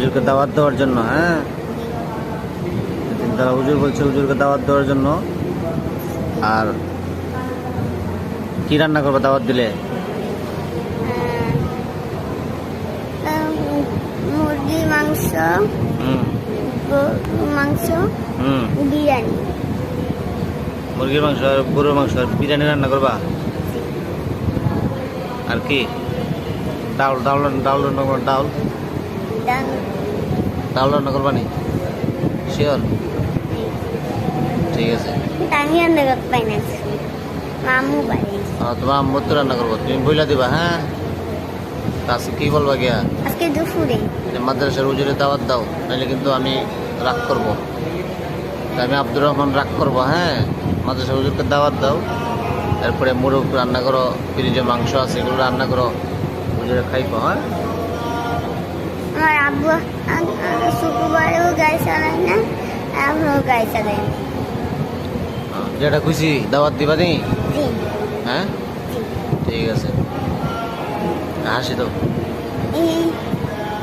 হুজুরকে দাওয়াত দেওয়ার জন্য। হ্যাঁ, তারা হুজুর বলছে হুজুরকে দাওয়াত দেওয়ার জন্য। আর কি রান্না করবে দাওয়াত দিলে? মুরগির মাংস, গরুর মাংস, বিরিয়ানি। মুরগির মাংস আর গরুর মাংস আর বিরিয়ানি রান্না করবা? আর কি? ডাউল ডাউল ডাউল রান্না করবা? ডাউল ডাউল রান্না করবা নি? শিওর? ঠিক আছে। আমি রান্না করতে পাই না, মামু পারে। তোমার আম্মু তো রান্না করবো, তুমি বইলা দিবা। হ্যাঁ, আজকে কি বলবা গিয়া? আজকে দুপুরে মাদ্রাসার হুজুরে দাওয়াত দাও, নাহলে কিন্তু আমি রাগ করবো। আমি আব্দুর রহমান রাগ করবো। হ্যাঁ, মাদ্রাসার হুজুরকে দাওয়াত দাও, এরপরে মুরগ রান্না করো, ফ্রিজে মাংস আছে এগুলো রান্না করো, হুজুরে খাইবো। হ্যাঁ, আমার আব্বু শুক্রবারেও গাড়ি চালায় না, এখনও গাড়ি চালায় না। যেটা খুশি দাওয়াত দিবা নি? জি। হ্যাঁ, ঠিক আছে। হাসি তো।